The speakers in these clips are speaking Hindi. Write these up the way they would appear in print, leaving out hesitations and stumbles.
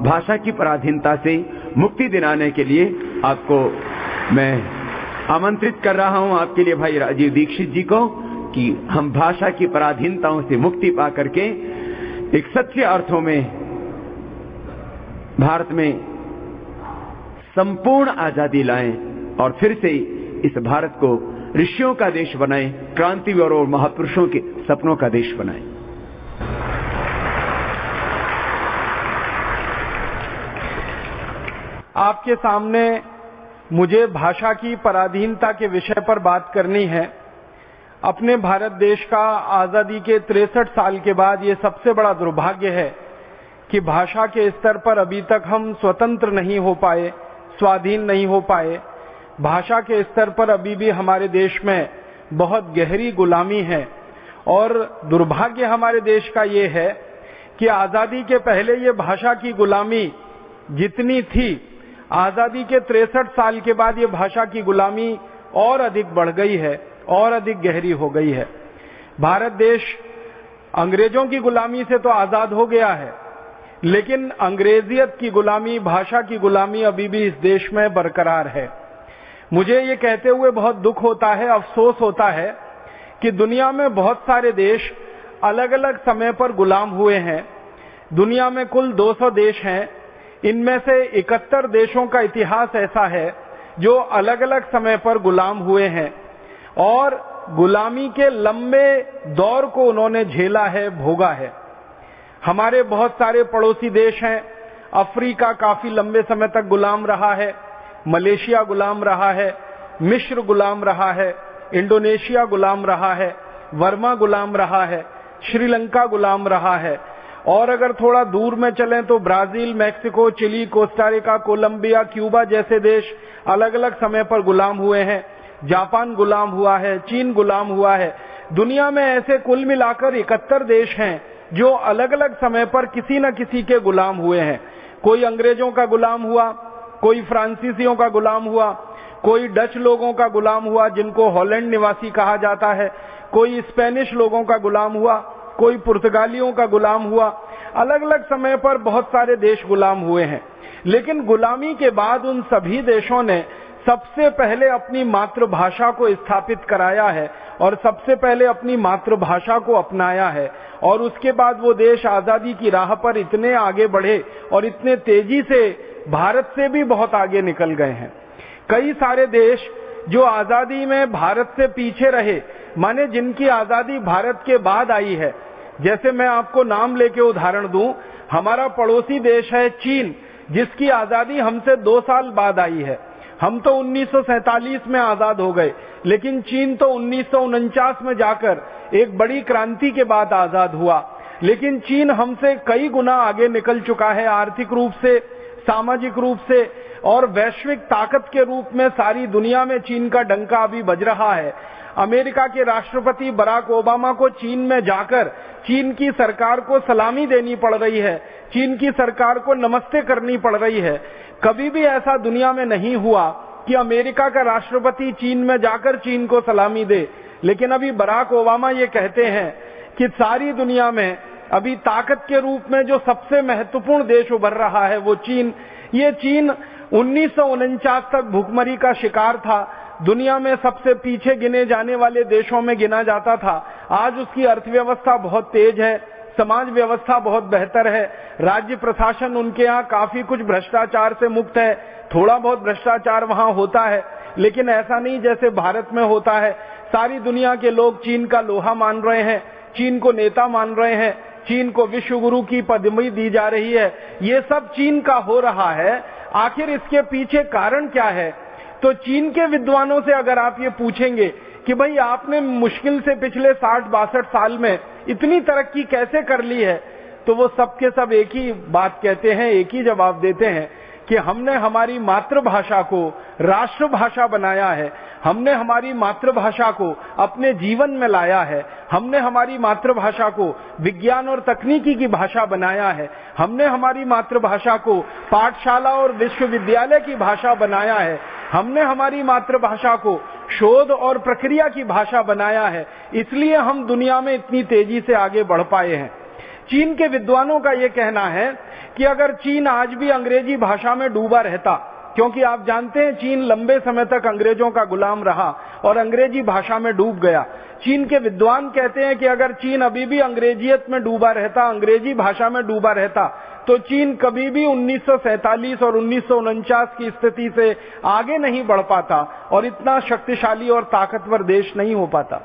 भाषा की पराधीनता से मुक्ति दिलाने के लिए आपको मैं आमंत्रित कर रहा हूं, आपके लिए भाई राजीव दीक्षित जी को, कि हम भाषा की पराधीनताओं से मुक्ति पा करके एक सच्चे अर्थों में भारत में संपूर्ण आजादी लाएं और फिर से इस भारत को ऋषियों का देश बनाएं, क्रांतिवीरों और महापुरुषों के सपनों का देश बनाएं। आपके सामने मुझे भाषा की पराधीनता के विषय पर बात करनी है। अपने भारत देश का आजादी के 63 साल के बाद ये सबसे बड़ा दुर्भाग्य है कि भाषा के स्तर पर अभी तक हम स्वतंत्र नहीं हो पाए, स्वाधीन नहीं हो पाए। भाषा के स्तर पर अभी भी हमारे देश में बहुत गहरी गुलामी है और दुर्भाग्य हमारे देश का ये है कि आजादी के पहले ये भाषा की गुलामी जितनी थी, आजादी के 63 साल के बाद ये भाषा की गुलामी और अधिक बढ़ गई है और अधिक गहरी हो गई है। भारत देश अंग्रेजों की गुलामी से तो आजाद हो गया है, लेकिन अंग्रेजियत की गुलामी, भाषा की गुलामी अभी भी इस देश में बरकरार है। मुझे ये कहते हुए बहुत दुख होता है, अफसोस होता है कि दुनिया में बहुत सारे देश अलग अलग समय पर गुलाम हुए हैं। दुनिया में कुल 200 देश हैं, इनमें से 71 देशों का इतिहास ऐसा है जो अलग अलग समय पर गुलाम हुए हैं और गुलामी के लंबे दौर को उन्होंने झेला है, भोगा है। हमारे बहुत सारे पड़ोसी देश हैं। अफ्रीका काफी लंबे समय तक गुलाम रहा है, मलेशिया गुलाम रहा है, मिस्र गुलाम रहा है, इंडोनेशिया गुलाम रहा है, वर्मा गुलाम रहा है, श्रीलंका गुलाम रहा है। और अगर थोड़ा दूर में चलें तो Brazil, Mexico, Chile, Costa Rica, Colombia, Cuba जैसे देश अलग अलग समय पर गुलाम हुए हैं। जापान गुलाम हुआ है, चीन गुलाम हुआ है। दुनिया में ऐसे कुल मिलाकर 71 देश हैं जो अलग अलग समय पर किसी न किसी के गुलाम हुए हैं। कोई अंग्रेजों का गुलाम हुआ, कोई फ्रांसीसियों का गुलाम हुआ, कोई डच लोगों का गुलाम हुआ जिनको हॉलैंड निवासी कहा जाता है, कोई स्पेनिश लोगों का गुलाम हुआ, कोई पुर्तगालियों का गुलाम हुआ। अलग अलग समय पर बहुत सारे देश गुलाम हुए हैं, लेकिन गुलामी के बाद उन सभी देशों ने सबसे पहले अपनी मातृभाषा को स्थापित कराया है और सबसे पहले अपनी मातृभाषा को अपनाया है। और उसके बाद वो देश आजादी की राह पर इतने आगे बढ़े और इतने तेजी से भारत से भी बहुत आगे निकल गए हैं। कई सारे देश जो आजादी में भारत से पीछे रहे, माने जिनकी आजादी भारत के बाद आई है, जैसे मैं आपको नाम लेके उदाहरण दूं, हमारा पड़ोसी देश है चीन, जिसकी आजादी हमसे 2 साल बाद आई है। हम तो 1947 में आजाद हो गए, लेकिन चीन तो 1949 में जाकर एक बड़ी क्रांति के बाद आजाद हुआ। लेकिन चीन हमसे कई गुना आगे निकल चुका है, आर्थिक रूप से, सामाजिक रूप से और वैश्विक ताकत के रूप में सारी दुनिया में चीन का डंका अभी बज रहा है। अमेरिका के राष्ट्रपति बराक ओबामा को चीन में जाकर चीन की सरकार को सलामी देनी पड़ रही है, चीन की सरकार को नमस्ते करनी पड़ रही है। कभी भी ऐसा दुनिया में नहीं हुआ कि अमेरिका का राष्ट्रपति चीन में जाकर चीन को सलामी दे। लेकिन अभी बराक ओबामा ये कहते हैं कि सारी दुनिया में अभी ताकत के रूप में जो सबसे महत्वपूर्ण देश उभर रहा है वो चीन। ये चीन 1949 तक भुखमरी का शिकार था, दुनिया में सबसे पीछे गिने जाने वाले देशों में गिना जाता था। आज उसकी अर्थव्यवस्था बहुत तेज है, समाज व्यवस्था बहुत बेहतर है, राज्य प्रशासन उनके यहाँ काफी कुछ भ्रष्टाचार से मुक्त है। थोड़ा बहुत भ्रष्टाचार वहाँ होता है, लेकिन ऐसा नहीं जैसे भारत में होता है। सारी दुनिया के लोग चीन का लोहा मान रहे हैं, चीन को नेता मान रहे हैं, चीन को विश्व गुरु की पदवी दी जा रही है। ये सब चीन का हो रहा है। आखिर इसके पीछे कारण क्या है? तो चीन के विद्वानों से अगर आप ये पूछेंगे कि भाई आपने मुश्किल से पिछले 60-62 साल में इतनी तरक्की कैसे कर ली है, तो वो सब के सब एक ही बात कहते हैं, एक ही जवाब देते हैं कि हमने हमारी मातृभाषा को राष्ट्रभाषा बनाया है, हमने हमारी मातृभाषा को अपने जीवन में लाया है, हमने हमारी मातृभाषा को विज्ञान और तकनीकी की भाषा बनाया है, हमने हमारी मातृभाषा को पाठशाला और विश्वविद्यालय की भाषा बनाया है, हमने हमारी मातृभाषा को शोध और प्रक्रिया की भाषा बनाया है, इसलिए हम दुनिया में इतनी तेजी से आगे बढ़ पाए हैं। चीन के विद्वानों का यह कहना है कि अगर चीन आज भी अंग्रेजी भाषा में डूबा रहता, क्योंकि आप जानते हैं चीन लंबे समय तक अंग्रेजों का गुलाम रहा और अंग्रेजी भाषा में डूब गया। चीन के विद्वान कहते हैं कि अगर चीन अभी भी अंग्रेजियत में डूबा रहता, अंग्रेजी भाषा में डूबा रहता, तो चीन कभी भी 1947 और 1949 की स्थिति से आगे नहीं बढ़ पाता और इतना शक्तिशाली और ताकतवर देश नहीं हो पाता।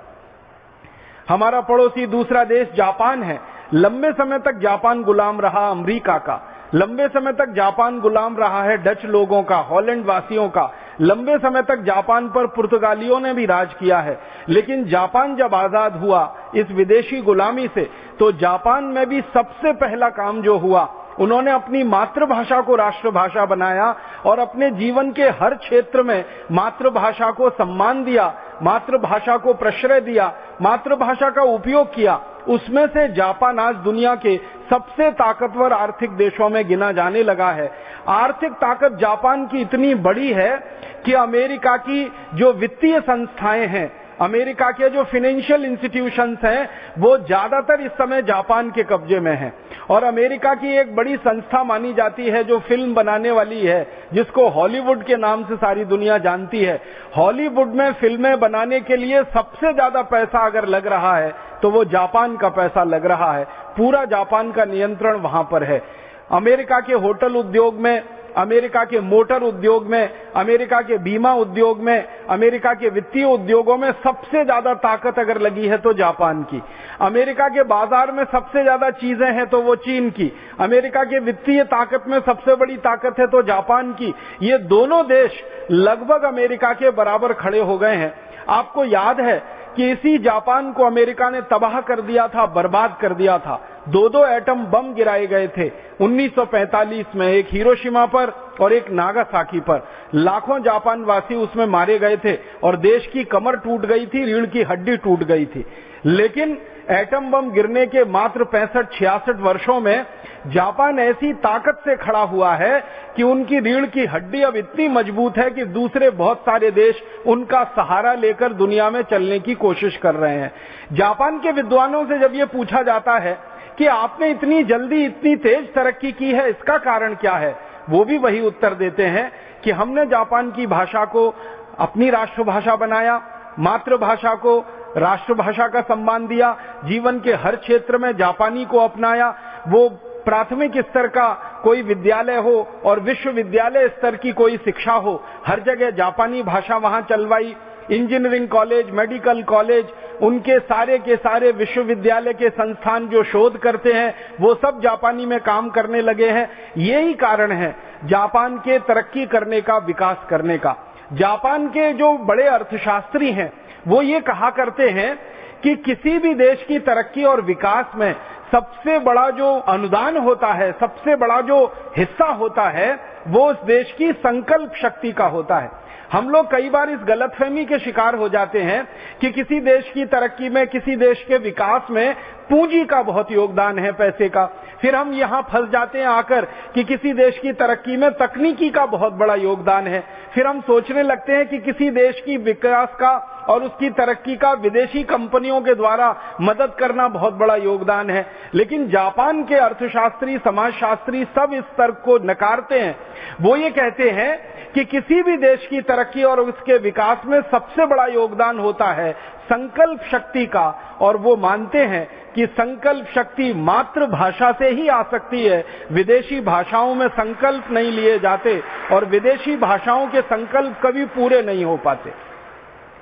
हमारा पड़ोसी दूसरा देश जापान है। लंबे समय तक जापान गुलाम रहा अमेरिका का, लंबे समय तक जापान गुलाम रहा है डच लोगों का, हॉलैंड वासियों का, लंबे समय तक जापान पर पुर्तगालियों ने भी राज किया है। लेकिन जापान जब आजाद हुआ इस विदेशी गुलामी से, तो जापान में भी सबसे पहला काम जो हुआ, उन्होंने अपनी मातृभाषा को राष्ट्रभाषा बनाया और अपने जीवन के हर क्षेत्र में मातृभाषा को सम्मान दिया, मातृभाषा को प्रश्रय दिया, मातृभाषा का उपयोग किया। उसमें से जापान आज दुनिया के सबसे ताकतवर आर्थिक देशों में गिना जाने लगा है। आर्थिक ताकत जापान की इतनी बड़ी है कि अमेरिका की जो वित्तीय संस्थाएं हैं, अमेरिका के जो फाइनेंशियल इंस्टीट्यूशंस हैं, वो ज्यादातर इस समय जापान के कब्जे में हैं। और अमेरिका की एक बड़ी संस्था मानी जाती है जो फिल्म बनाने वाली है, जिसको हॉलीवुड के नाम से सारी दुनिया जानती है। हॉलीवुड में फिल्में बनाने के लिए सबसे ज्यादा पैसा अगर लग रहा है तो वो जापान का पैसा लग रहा है। पूरा जापान का नियंत्रण वहां पर है। अमेरिका के होटल उद्योग में, अमेरिका के मोटर उद्योग में, अमेरिका के बीमा उद्योग में, अमेरिका के वित्तीय उद्योगों में सबसे ज्यादा ताकत अगर लगी है तो जापान की। अमेरिका के बाजार में सबसे ज्यादा चीजें हैं तो वो चीन की। अमेरिका के वित्तीय ताकत में सबसे बड़ी ताकत है तो जापान की। ये दोनों देश लगभग अमेरिका के बराबर खड़े हो गए हैं। आपको याद है कि इसी जापान को अमेरिका ने तबाह कर दिया था, बर्बाद कर दिया था। 2 एटम बम गिराए गए थे 1945 में, एक हिरोशिमा पर और एक नागासाकी पर। लाखों जापान वासी उसमें मारे गए थे और देश की कमर टूट गई थी, रीढ़ की हड्डी टूट गई थी। लेकिन एटम बम गिरने के मात्र 65-66 वर्षों में जापान ऐसी ताकत से खड़ा हुआ है कि उनकी रीढ़ की हड्डी अब इतनी मजबूत है कि दूसरे बहुत सारे देश उनका सहारा लेकर दुनिया में चलने की कोशिश कर रहे हैं। जापान के विद्वानों से जब ये पूछा जाता है कि आपने इतनी जल्दी इतनी तेज तरक्की की है, इसका कारण क्या है, वो भी वही उत्तर देते हैं कि हमने जापान की भाषा को अपनी राष्ट्रभाषा बनाया, मातृभाषा को राष्ट्रभाषा का सम्मान दिया, जीवन के हर क्षेत्र में जापानी को अपनाया। वो प्राथमिक स्तर का कोई विद्यालय हो और विश्वविद्यालय स्तर की कोई शिक्षा हो, हर जगह जापानी भाषा वहां चलवाई। इंजीनियरिंग कॉलेज, मेडिकल कॉलेज, उनके सारे के सारे विश्वविद्यालय के संस्थान जो शोध करते हैं वो सब जापानी में काम करने लगे हैं। यही कारण है जापान के तरक्की करने का, विकास करने का। जापान के जो बड़े अर्थशास्त्री हैं वो ये कहा करते हैं कि किसी भी देश की तरक्की और विकास में सबसे बड़ा जो अनुदान होता है, सबसे बड़ा जो हिस्सा होता है, वो उस देश की संकल्प शक्ति का होता है। हम लोग कई बार इस गलतफहमी के शिकार हो जाते हैं कि किसी देश की तरक्की में, किसी देश के विकास में पूंजी का बहुत योगदान है, पैसे का। फिर हम यहां फंस जाते हैं आकर कि किसी देश की तरक्की में तकनीकी का बहुत बड़ा योगदान है। फिर हम सोचने लगते हैं कि किसी देश की विकास का और उसकी तरक्की का विदेशी कंपनियों के द्वारा मदद करना बहुत बड़ा योगदान है। लेकिन जापान के अर्थशास्त्री, समाजशास्त्री सब इस तर्क को नकारते हैं। वो ये कहते हैं कि किसी भी देश की तरक्की और उसके विकास में सबसे बड़ा योगदान होता है संकल्प शक्ति का, और वो मानते हैं कि संकल्प शक्ति मातृभाषा से ही आ सकती है। विदेशी भाषाओं में संकल्प नहीं लिए जाते और विदेशी भाषाओं के संकल्प कभी पूरे नहीं हो पाते।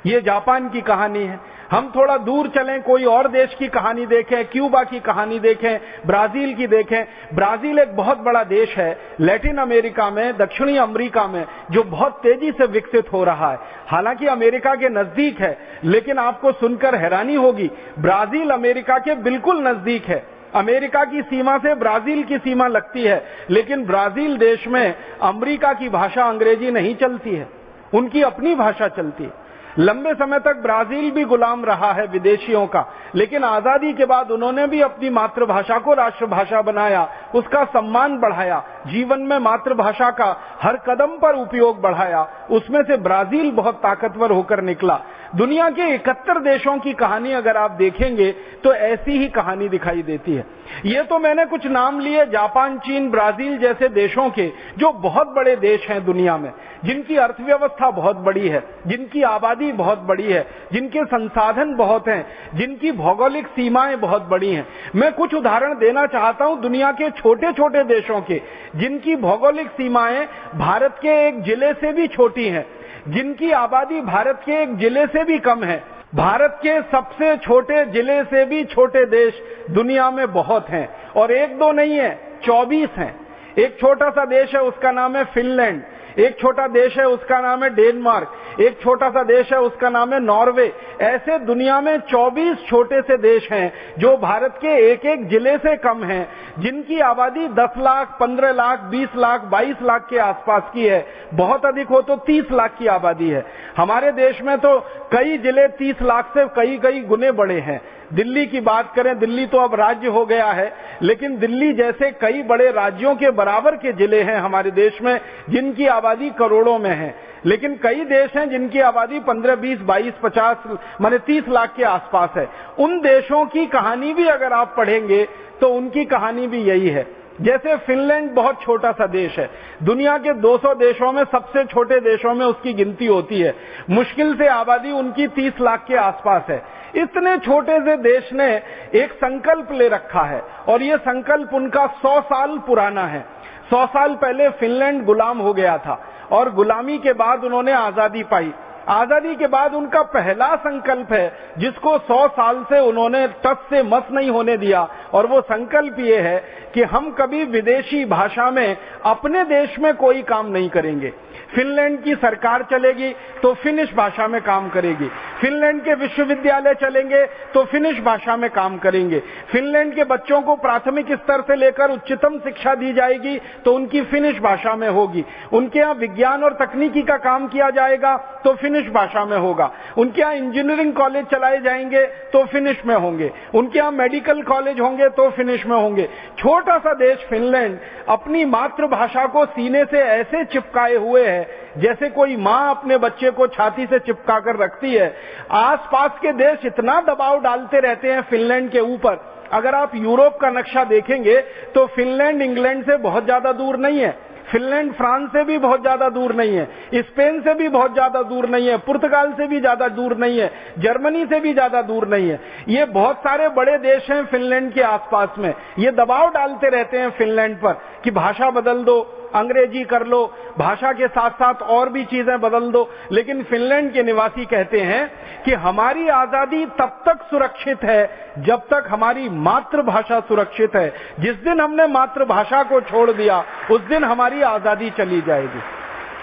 ये जापान की कहानी है। हम थोड़ा दूर चलें, कोई और देश की कहानी देखें, क्यूबा की कहानी देखें, ब्राजील की देखें। ब्राजील एक बहुत बड़ा देश है लैटिन अमेरिका में, दक्षिणी अमेरिका में, जो बहुत तेजी से विकसित हो रहा है। हालांकि अमेरिका के नजदीक है, लेकिन आपको सुनकर हैरानी होगी, ब्राजील अमेरिका के बिल्कुल नजदीक है। अमेरिका की सीमा से ब्राजील की सीमा लगती है, लेकिन ब्राजील देश में अमेरिका की भाषा अंग्रेजी नहीं चलती है, उनकी अपनी भाषा चलती है। लंबे समय तक ब्राजील भी गुलाम रहा है विदेशियों का, लेकिन आजादी के बाद उन्होंने भी अपनी मातृभाषा को राष्ट्रभाषा बनाया, उसका सम्मान बढ़ाया, जीवन में मातृभाषा का हर कदम पर उपयोग बढ़ाया। उसमें से ब्राजील बहुत ताकतवर होकर निकला। दुनिया के 71 देशों की कहानी अगर आप देखेंगे तो ऐसी ही कहानी दिखाई देती है। ये तो मैंने कुछ नाम लिए जापान, चीन, ब्राजील जैसे देशों के, जो बहुत बड़े देश हैं दुनिया में, जिनकी अर्थव्यवस्था बहुत बड़ी है, जिनकी आबादी बहुत बड़ी है, जिनके संसाधन बहुत हैं, जिनकी भौगोलिक सीमाएं बहुत बड़ी हैं। मैं कुछ उदाहरण देना चाहता हूं दुनिया के छोटे छोटे देशों के, जिनकी भौगोलिक सीमाएं भारत के एक जिले से भी छोटी हैं, जिनकी आबादी भारत के एक जिले से भी कम है। भारत के सबसे छोटे जिले से भी छोटे देश दुनिया में बहुत हैं, और एक दो नहीं है, 24 हैं। एक छोटा सा देश है, उसका नाम है फिनलैंड। एक छोटा देश है, उसका नाम है डेनमार्क। एक छोटा सा देश है, उसका नाम है नॉर्वे। ऐसे दुनिया में 24 छोटे से देश हैं जो भारत के एक एक जिले से कम हैं, जिनकी आबादी 10 लाख, 15 लाख, 20 लाख, 22 लाख के आसपास की है। बहुत अधिक हो तो 30 लाख की आबादी है। हमारे देश में तो कई जिले 30 लाख से कई गुने बड़े हैं। दिल्ली की बात करें, दिल्ली तो अब राज्य हो गया है, लेकिन दिल्ली जैसे कई बड़े राज्यों के बराबर के जिले हैं हमारे देश में, जिनकी आबादी करोड़ों में है। लेकिन कई देश हैं जिनकी आबादी 15, 20, 22, 50 माने 30 लाख के आसपास है। उन देशों की कहानी भी अगर आप पढ़ेंगे तो उनकी कहानी भी यही है। जैसे फिनलैंड बहुत छोटा सा देश है, दुनिया के 200 देशों में सबसे छोटे देशों में उसकी गिनती होती है। मुश्किल से आबादी उनकी 30 लाख के आसपास है। इतने छोटे से देश ने एक संकल्प ले रखा है, और ये संकल्प उनका 100 साल पुराना है। 100 साल पहले फिनलैंड गुलाम हो गया था, और गुलामी के बाद उन्होंने आजादी पाई। आजादी के बाद उनका पहला संकल्प है, जिसको 100 साल से उन्होंने टस से मस नहीं होने दिया, और वो संकल्प ये है कि हम कभी विदेशी भाषा में अपने देश में कोई काम नहीं करेंगे। फिनलैंड की सरकार चलेगी तो फिनिश भाषा में काम करेगी। फिनलैंड के विश्वविद्यालय चलेंगे तो फिनिश भाषा में काम करेंगे। फिनलैंड के बच्चों को प्राथमिक स्तर से लेकर उच्चतम शिक्षा दी जाएगी तो उनकी फिनिश भाषा में होगी। उनके यहाँ विज्ञान और तकनीकी का काम किया जाएगा तो फिनिश भाषा में होगा। उनके यहाँ इंजीनियरिंग कॉलेज चलाए जाएंगे तो फिनिश में होंगे। उनके यहाँ मेडिकल कॉलेज होंगे तो फिनिश में होंगे। छोटा सा देश फिनलैंड अपनी मातृभाषा को सीने से ऐसे चिपकाए हुए है जैसे कोई माँ अपने बच्चे को छाती से चिपका कर रखती है। आसपास के देश इतना दबाव डालते रहते हैं फिनलैंड के ऊपर। अगर आप यूरोप का नक्शा देखेंगे तो फिनलैंड इंग्लैंड से बहुत ज्यादा दूर नहीं है, फिनलैंड फ्रांस से भी बहुत ज्यादा दूर नहीं है, स्पेन से भी बहुत ज्यादा दूर नहीं है, पुर्तगाल से भी ज्यादा दूर नहीं है, जर्मनी से भी ज्यादा दूर नहीं है। ये बहुत सारे बड़े देश हैं फिनलैंड के आसपास में। ये दबाव डालते रहते हैं फिनलैंड पर कि भाषा बदल दो, अंग्रेजी कर लो, भाषा के साथ साथ और भी चीजें बदल दो। लेकिन फिनलैंड के निवासी कहते हैं कि हमारी आजादी तब तक सुरक्षित है जब तक हमारी मातृभाषा सुरक्षित है। जिस दिन हमने मातृभाषा को छोड़ दिया उस दिन हमारी आजादी चली जाएगी।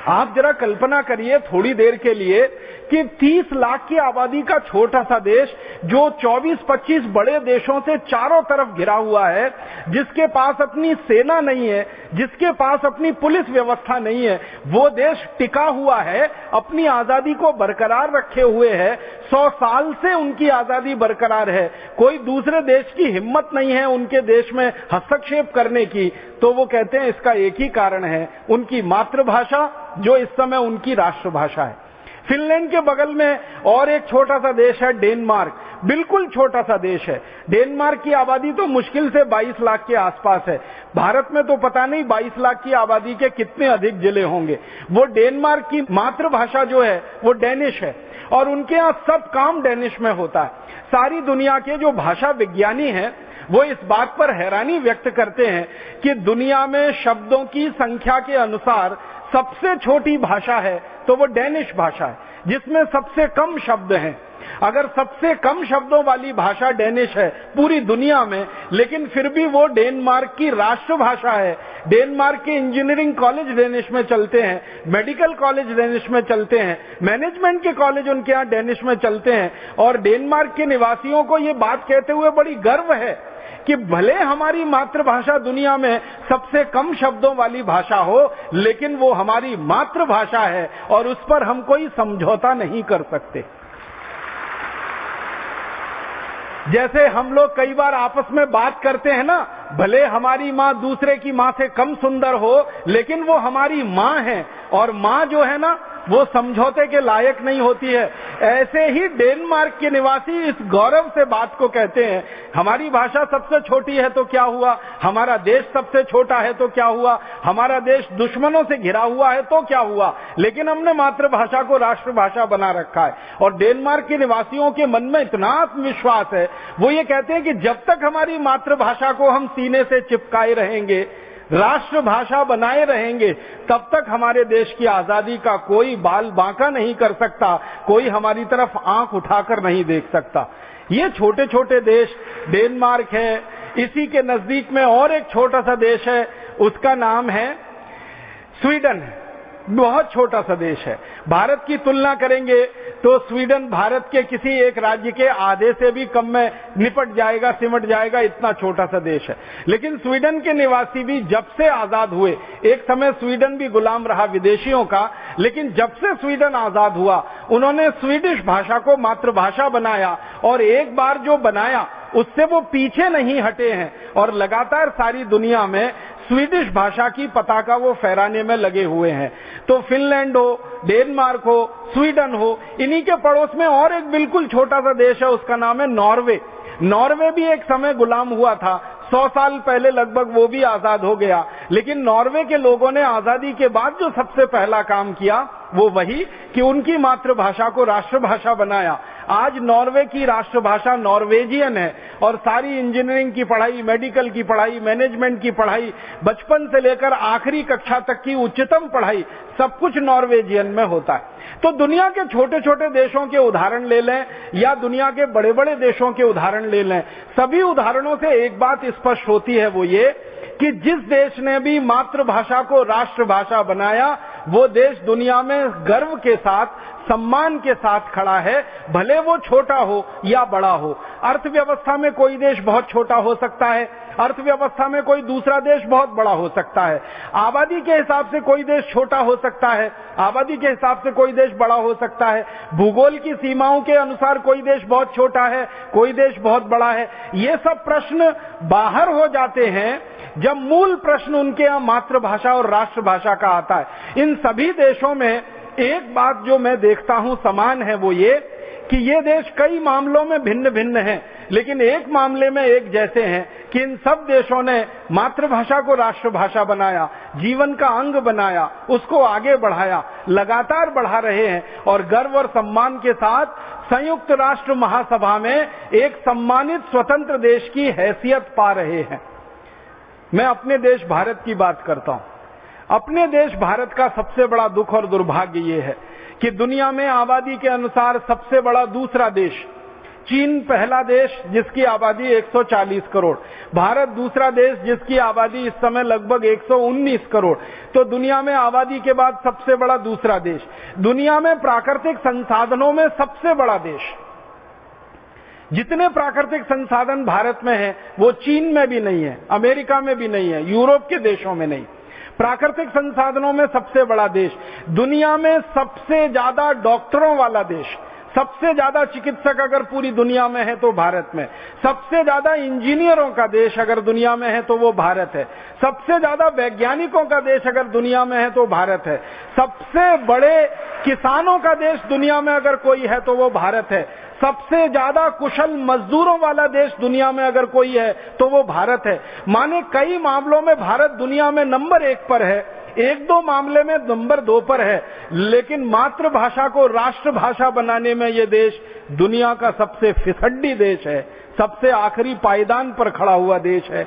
आप जरा कल्पना करिए थोड़ी देर के लिए कि 30 लाख की आबादी का छोटा सा देश जो 24-25 बड़े देशों से चारों तरफ घिरा हुआ है, जिसके पास अपनी सेना नहीं है, जिसके पास अपनी पुलिस व्यवस्था नहीं है, वो देश टिका हुआ है, अपनी आजादी को बरकरार रखे हुए है। 100 साल से उनकी आजादी बरकरार है। कोई दूसरे देश की हिम्मत नहीं है उनके देश में हस्तक्षेप करने की। तो वो कहते हैं इसका एक ही कारण है, उनकी मातृभाषा जो इस समय उनकी राष्ट्रभाषा है। फिनलैंड के बगल में और एक छोटा सा देश है डेनमार्क, बिल्कुल छोटा सा देश है। डेनमार्क की आबादी तो मुश्किल से 22 लाख के आसपास है। भारत में तो पता नहीं 22 लाख की आबादी के कितने अधिक जिले होंगे। वो डेनमार्क की मातृभाषा जो है वो डेनिश है, और उनके यहाँ सब काम डेनिश में होता है। सारी दुनिया के जो भाषा विज्ञानी हैं वो इस बात पर हैरानी व्यक्त करते हैं कि दुनिया में शब्दों की संख्या के अनुसार सबसे छोटी भाषा है तो वो डेनिश भाषा है, जिसमें सबसे कम शब्द हैं। अगर सबसे कम शब्दों वाली भाषा डेनिश है पूरी दुनिया में, लेकिन फिर भी वो डेनमार्क की राष्ट्रभाषा है। डेनमार्क के इंजीनियरिंग कॉलेज डेनिश में चलते हैं, मेडिकल कॉलेज डेनिश में चलते हैं, मैनेजमेंट के कॉलेज उनके यहाँ डेनिश में चलते हैं। और डेनमार्क के निवासियों को ये बात कहते हुए बड़ी गर्व है कि भले हमारी मातृभाषा दुनिया में सबसे कम शब्दों वाली भाषा हो, लेकिन वो हमारी मातृभाषा है और उस पर हम कोई समझौता नहीं कर सकते। जैसे हम लोग कई बार आपस में बात करते हैं ना, भले हमारी माँ दूसरे की माँ से कम सुंदर हो, लेकिन वो हमारी माँ है और माँ जो है ना वो समझौते के लायक नहीं होती है। ऐसे ही डेनमार्क के निवासी इस गौरव से बात को कहते हैं, हमारी भाषा सबसे छोटी है तो क्या हुआ, हमारा देश सबसे छोटा है तो क्या हुआ, हमारा देश दुश्मनों से घिरा हुआ है तो क्या हुआ, लेकिन हमने मातृभाषा को राष्ट्रभाषा बना रखा है। और डेनमार्क के निवासियों के मन में इतना आत्मविश्वास है, वो ये कहते हैं कि जब तक हमारी मातृभाषा को हम सीने से चिपकाए रहेंगे, राष्ट्रभाषा बनाए रहेंगे, तब तक हमारे देश की आजादी का कोई बाल बांका नहीं कर सकता, कोई हमारी तरफ आंख उठाकर नहीं देख सकता। ये छोटे छोटे देश, डेनमार्क है, इसी के नजदीक में और एक छोटा सा देश है, उसका नाम है स्वीडन। बहुत छोटा सा देश है। भारत की तुलना करेंगे तो स्वीडन भारत के किसी एक राज्य के आधे से भी कम में निपट जाएगा, सिमट जाएगा, इतना छोटा सा देश है। लेकिन स्वीडन के निवासी भी जब से आजाद हुए, एक समय स्वीडन भी गुलाम रहा विदेशियों का, लेकिन जब से स्वीडन आजाद हुआ उन्होंने स्वीडिश भाषा को मातृभाषा बनाया और एक बार जो बनाया उससे वो पीछे नहीं हटे हैं और लगातार सारी दुनिया में स्वीडिश भाषा की पताका वो फहराने में लगे हुए हैं। तो फिनलैंड हो, डेनमार्क हो, स्वीडन हो, इन्हीं के पड़ोस में और एक बिल्कुल छोटा सा देश है, उसका नाम है नॉर्वे। नॉर्वे भी एक समय गुलाम हुआ था, 100 साल पहले लगभग वो भी आजाद हो गया। लेकिन नॉर्वे के लोगों ने आजादी के बाद जो सबसे पहला काम किया वो वही कि उनकी मातृभाषा को राष्ट्रभाषा बनाया। आज नॉर्वे की राष्ट्रभाषा नॉर्वेजियन है और सारी इंजीनियरिंग की पढ़ाई, मेडिकल की पढ़ाई, मैनेजमेंट की पढ़ाई, बचपन से लेकर आखिरी कक्षा तक की उच्चतम पढ़ाई, सब कुछ नॉर्वेजियन में होता है। तो दुनिया के छोटे छोटे देशों के उदाहरण ले लें या दुनिया के बड़े बड़े देशों के उदाहरण ले लें, सभी उदाहरणों से एक बात स्पष्ट होती है, वो ये कि जिस देश ने भी मातृभाषा को राष्ट्रभाषा बनाया वो देश दुनिया में गर्व के साथ, सम्मान के साथ खड़ा है, भले वो छोटा हो या बड़ा हो। अर्थव्यवस्था में कोई देश बहुत छोटा हो सकता है, अर्थव्यवस्था में कोई दूसरा देश बहुत बड़ा हो सकता है, आबादी के हिसाब से कोई देश छोटा हो सकता है, आबादी के हिसाब से कोई देश बड़ा हो सकता है, भूगोल की सीमाओं के अनुसार कोई देश बहुत छोटा है, कोई देश बहुत बड़ा है। ये सब प्रश्न बाहर हो जाते हैं जब मूल प्रश्न उनके यहाँ मातृभाषा और राष्ट्रभाषा का आता है। इन सभी देशों में एक बात जो मैं देखता हूं समान है, वो ये कि ये देश कई मामलों में भिन्न भिन्न हैं, लेकिन एक मामले में एक जैसे हैं कि इन सब देशों ने मातृभाषा को राष्ट्रभाषा बनाया, जीवन का अंग बनाया, उसको आगे बढ़ाया, लगातार बढ़ा रहे हैं और गर्व और सम्मान के साथ संयुक्त राष्ट्र महासभा में एक सम्मानित स्वतंत्र देश की हैसियत पा रहे हैं। मैं अपने देश भारत की बात करता हूं। अपने देश भारत का सबसे बड़ा दुख और दुर्भाग्य ये है कि दुनिया में आबादी के अनुसार सबसे बड़ा दूसरा देश, चीन पहला देश जिसकी आबादी 140 करोड़, भारत दूसरा देश जिसकी आबादी इस समय लगभग 119 करोड़। तो दुनिया में आबादी के बाद सबसे बड़ा दूसरा देश, दुनिया में प्राकृतिक संसाधनों में सबसे बड़ा देश। जितने प्राकृतिक संसाधन भारत में हैं वो चीन में भी नहीं है, अमेरिका में भी नहीं है, यूरोप के देशों में नहीं। प्राकृतिक संसाधनों में सबसे बड़ा देश, दुनिया में सबसे ज्यादा डॉक्टरों वाला देश, सबसे ज्यादा चिकित्सक अगर पूरी दुनिया में है तो भारत में, सबसे ज्यादा इंजीनियरों का देश अगर दुनिया में है तो वो भारत है, सबसे ज्यादा वैज्ञानिकों का देश अगर दुनिया में है तो भारत है, सबसे बड़े किसानों का देश दुनिया में अगर कोई है तो वो भारत है, सबसे ज्यादा कुशल मजदूरों वाला देश दुनिया में अगर कोई है तो वो भारत है। माने कई मामलों में भारत दुनिया में नंबर 1 पर है, एक दो मामले में नंबर 2 पर है, लेकिन मातृभाषा को राष्ट्रभाषा बनाने में ये देश दुनिया का सबसे फिसड्डी देश है, सबसे आखिरी पायदान पर खड़ा हुआ देश है।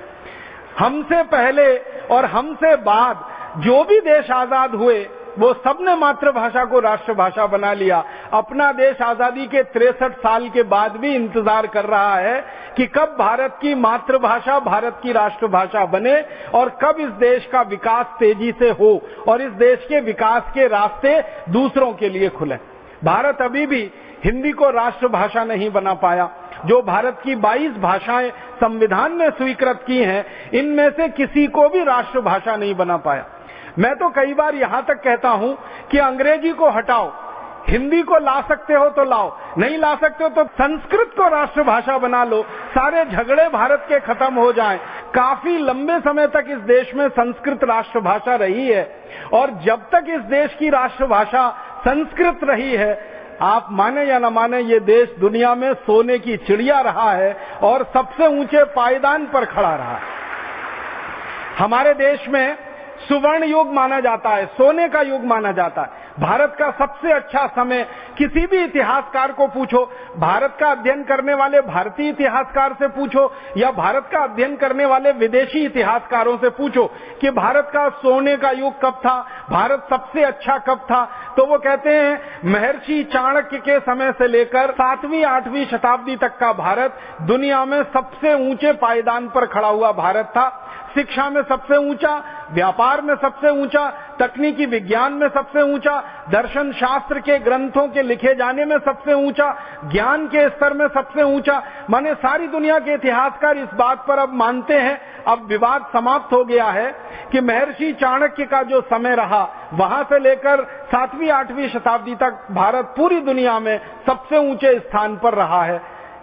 हमसे पहले और हमसे बाद जो भी देश आजाद हुए वो सबने मातृभाषा को राष्ट्रभाषा बना लिया। अपना देश आजादी के 63 साल के बाद भी इंतजार कर रहा है कि कब भारत की मातृभाषा भारत की राष्ट्रभाषा बने और कब इस देश का विकास तेजी से हो और इस देश के विकास के रास्ते दूसरों के लिए खुले। भारत अभी भी हिंदी को राष्ट्रभाषा नहीं बना पाया। जो भारत की 22 भाषाएं संविधान ने स्वीकृत की हैं, इनमें से किसी को भी राष्ट्रभाषा नहीं बना पाया। मैं तो कई बार यहां तक कहता हूं कि अंग्रेजी को हटाओ, हिंदी को ला सकते हो तो लाओ, नहीं ला सकते हो तो संस्कृत को राष्ट्रभाषा बना लो, सारे झगड़े भारत के खत्म हो जाएं। काफी लंबे समय तक इस देश में संस्कृत राष्ट्रभाषा रही है, और जब तक इस देश की राष्ट्रभाषा संस्कृत रही है, आप माने या न माने, ये देश दुनिया में सोने की चिड़िया रहा है और सबसे ऊंचे पायदान पर खड़ा रहा है। हमारे देश में सुवर्ण युग माना जाता है, सोने का युग माना जाता है। भारत का सबसे अच्छा समय, किसी भी इतिहासकार को पूछो, भारत का अध्ययन करने वाले भारतीय इतिहासकार से पूछो या भारत का अध्ययन करने वाले विदेशी इतिहासकारों से पूछो कि भारत का सोने का युग कब था, भारत सबसे अच्छा कब था, तो वो कहते हैं महर्षि चाणक्य के समय से लेकर 7वीं 8वीं शताब्दी तक का भारत दुनिया में सबसे ऊंचे पायदान पर खड़ा हुआ भारत था। शिक्षा में सबसे ऊंचा, व्यापार में सबसे ऊंचा, तकनीकी विज्ञान में सबसे ऊंचा, दर्शन शास्त्र के ग्रंथों के लिखे जाने में सबसे ऊंचा, ज्ञान के स्तर में सबसे ऊंचा। माने सारी दुनिया के इतिहासकार इस बात पर अब मानते हैं, अब विवाद समाप्त हो गया है कि महर्षि चाणक्य का जो समय रहा, वहां से लेकर 7वीं 8वीं शताब्दी तक भारत पूरी दुनिया में सबसे ऊंचे स्थान पर रहा है।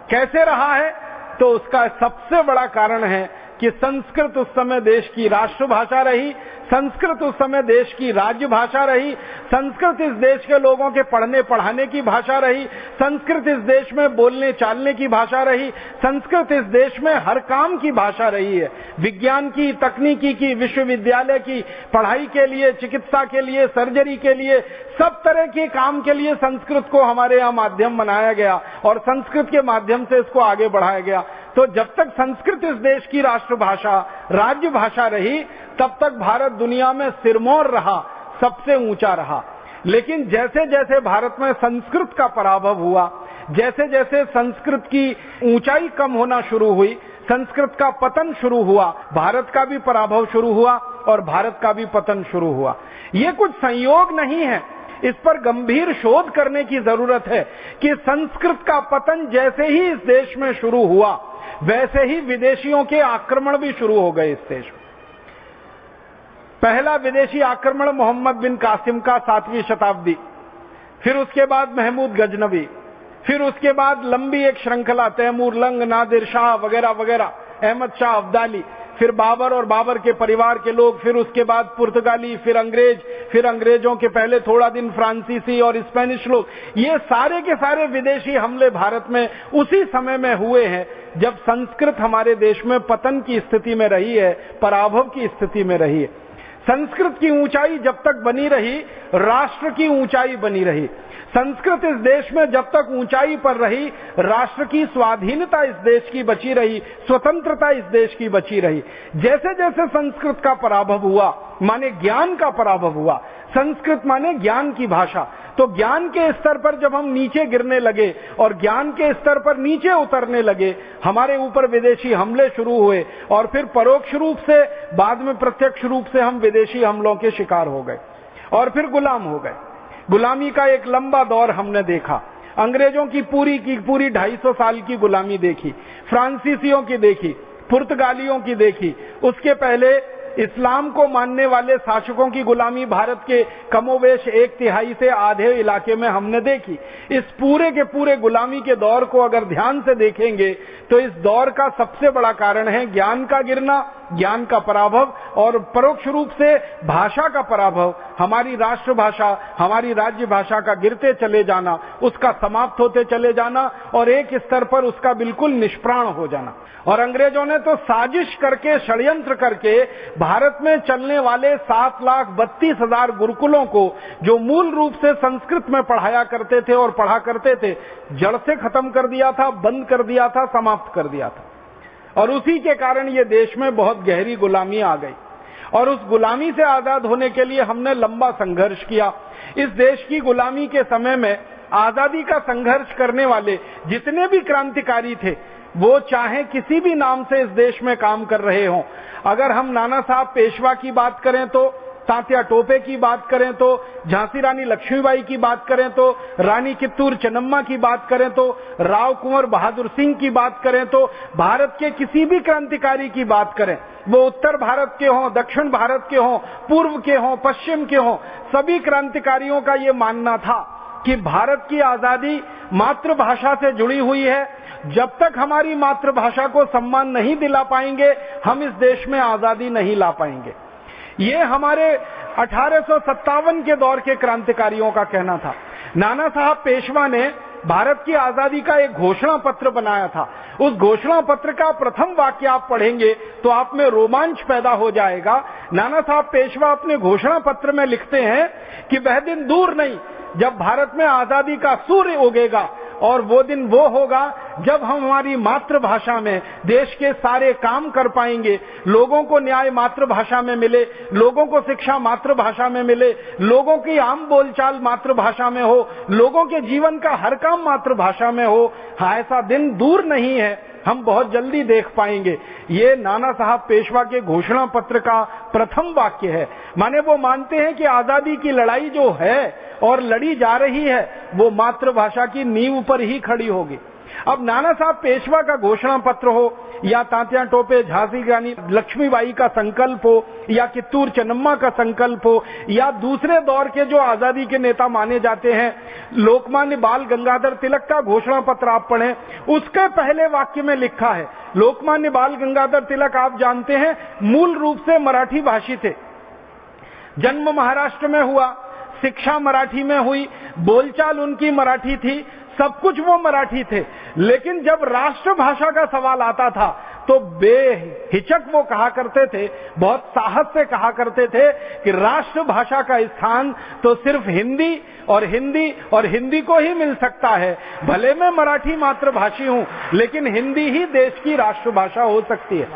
कैसे रहा है? तो उसका सबसे बड़ा कारण है कि संस्कृत उस समय देश की राष्ट्रभाषा रही, संस्कृत उस समय देश की राज्य भाषा रही, संस्कृत इस देश के लोगों के पढ़ने पढ़ाने की भाषा रही, संस्कृत इस देश में बोलने चालने की भाषा रही, संस्कृत इस देश में हर काम की भाषा रही है। विज्ञान की, तकनीकी की, विश्वविद्यालय की पढ़ाई के लिए, चिकित्सा के लिए, सर्जरी के लिए, सब तरह के काम के लिए संस्कृत को हमारे यहाँ माध्यम बनाया गया और संस्कृत के माध्यम से इसको आगे बढ़ाया गया। तो जब तक संस्कृत इस देश की राष्ट्रभाषा, राज्य भाषा रही, तब तक भारत दुनिया में सिरमौर रहा, सबसे ऊंचा रहा। लेकिन जैसे जैसे भारत में संस्कृत का पराभव हुआ, जैसे जैसे संस्कृत की ऊंचाई कम होना शुरू हुई, संस्कृत का पतन शुरू हुआ, भारत का भी पराभव शुरू हुआ और भारत का भी पतन शुरू हुआ। ये कुछ संयोग नहीं है, इस पर गंभीर शोध करने की जरूरत है कि संस्कृत का पतन जैसे ही इस देश में शुरू हुआ, वैसे ही विदेशियों के आक्रमण भी शुरू हो गए इस देश में। पहला विदेशी आक्रमण मोहम्मद बिन कासिम का 7वीं शताब्दी, फिर उसके बाद महमूद गजनवी, फिर उसके बाद लंबी एक श्रृंखला, तैमूर लंग, नादिर शाह वगैरह वगैरह, अहमद शाह अब्दाली, फिर बाबर और बाबर के परिवार के लोग, फिर उसके बाद पुर्तगाली, फिर अंग्रेज, फिर अंग्रेजों के पहले थोड़ा दिन फ्रांसीसी और स्पेनिश लोग। ये सारे के सारे विदेशी हमले भारत में उसी समय में हुए हैं जब संस्कृत हमारे देश में पतन की स्थिति में रही है, पराभव की स्थिति में रही है। संस्कृत की ऊंचाई जब तक बनी रही, राष्ट्र की ऊंचाई बनी रही। संस्कृत इस देश में जब तक ऊंचाई पर रही, राष्ट्र की स्वाधीनता इस देश की बची रही, स्वतंत्रता इस देश की बची रही। जैसे जैसे संस्कृत का पराभव हुआ, माने ज्ञान का पराभव हुआ, संस्कृत माने ज्ञान की भाषा, तो ज्ञान के स्तर पर जब हम नीचे गिरने लगे और ज्ञान के स्तर पर नीचे उतरने लगे, हमारे ऊपर विदेशी हमले शुरू हुए और फिर परोक्ष रूप से, बाद में प्रत्यक्ष रूप से हम विदेशी हमलों के शिकार हो गए और फिर गुलाम हो गए। गुलामी का एक लंबा दौर हमने देखा, अंग्रेजों की पूरी 250 साल की गुलामी देखी, फ्रांसीसियों की देखी, पुर्तगालियों की देखी, उसके पहले इस्लाम को मानने वाले शासकों की गुलामी भारत के कमोवेश 1/3 से आधे इलाके में हमने देखी। इस पूरे के पूरे गुलामी के दौर को अगर ध्यान से देखेंगे तो इस दौर का सबसे बड़ा कारण है ज्ञान का गिरना, ज्ञान का पराभव और परोक्ष रूप से भाषा का पराभव, हमारी राष्ट्रभाषा, हमारी राज्य भाषा का गिरते चले जाना, उसका समाप्त होते चले जाना और एक स्तर पर उसका बिल्कुल निष्प्राण हो जाना। और अंग्रेजों ने तो साजिश करके, षड्यंत्र करके भारत में चलने वाले 7,32,000 गुरुकुलों को, जो मूल रूप से संस्कृत में पढ़ाया करते थे और पढ़ा करते थे, जड़ से खत्म कर दिया था, बंद कर दिया था, समाप्त कर दिया था। और उसी के कारण ये देश में बहुत गहरी गुलामी आ गई और उस गुलामी से आजाद होने के लिए हमने लंबा संघर्ष किया। इस देश की गुलामी के समय में आजादी का संघर्ष करने वाले जितने भी क्रांतिकारी थे, वो चाहे किसी भी नाम से इस देश में काम कर रहे हों। अगर हम नाना साहब पेशवा की बात करें तो तात्या टोपे की बात करें तो, झांसी रानी लक्ष्मीबाई की बात करें तो, रानी कित्तूर चेन्नम्मा की बात करें तो, राव कुंवर बहादुर सिंह की बात करें तो, भारत के किसी भी क्रांतिकारी की बात करें, वो उत्तर भारत के हों, दक्षिण भारत के हों, पूर्व के हों, पश्चिम के हों, सभी क्रांतिकारियों का ये मानना था कि भारत की आजादी मातृभाषा से जुड़ी हुई है। जब तक हमारी मातृभाषा को सम्मान नहीं दिला पाएंगे, हम इस देश में आजादी नहीं ला पाएंगे। ये हमारे 1857 के दौर के क्रांतिकारियों का कहना था। नाना साहब पेशवा ने भारत की आजादी का एक घोषणा पत्र बनाया था। उस घोषणा पत्र का प्रथम वाक्य आप पढ़ेंगे तो आप में रोमांच पैदा हो जाएगा। नाना साहब पेशवा अपने घोषणा पत्र में लिखते हैं कि वह दिन दूर नहीं जब भारत में आजादी का सूर्य उगेगा, और वो दिन वो होगा जब हम हमारी मातृभाषा में देश के सारे काम कर पाएंगे, लोगों को न्याय मातृभाषा में मिले, लोगों को शिक्षा मातृभाषा में मिले, लोगों की आम बोलचाल मातृभाषा में हो, लोगों के जीवन का हर काम मातृभाषा में हो। हाँ, ऐसा दिन दूर नहीं है, हम बहुत जल्दी देख पाएंगे। ये नाना साहब पेशवा के घोषणा पत्र का प्रथम वाक्य है। माने वो मानते हैं कि आजादी की लड़ाई जो है और लड़ी जा रही है वो मातृभाषा की नींव पर ही खड़ी होगी। अब नाना साहब पेशवा का घोषणा पत्र हो, या तात्या टोपे झांसी रानी लक्ष्मीबाई का संकल्प हो, या कित्तूर चेन्नम्मा का संकल्प हो, या दूसरे दौर के जो आजादी के नेता माने जाते हैं, लोकमान्य बाल गंगाधर तिलक का घोषणा पत्र आप पढ़ें, उसके पहले वाक्य में लिखा है, लोकमान्य बाल गंगाधर तिलक आप जानते हैं मूल रूप से मराठी भाषी थे। जन्म महाराष्ट्र में हुआ, शिक्षा मराठी में हुई, बोलचाल उनकी मराठी थी, सब कुछ वो मराठी थे। लेकिन जब राष्ट्रभाषा का सवाल आता था तो बेहिचक वो कहा करते थे, बहुत साहस से कहा करते थे कि राष्ट्रभाषा का स्थान तो सिर्फ हिंदी और हिंदी को ही मिल सकता है। भले मैं मराठी मातृभाषी हूं, लेकिन हिंदी ही देश की राष्ट्रभाषा हो सकती है।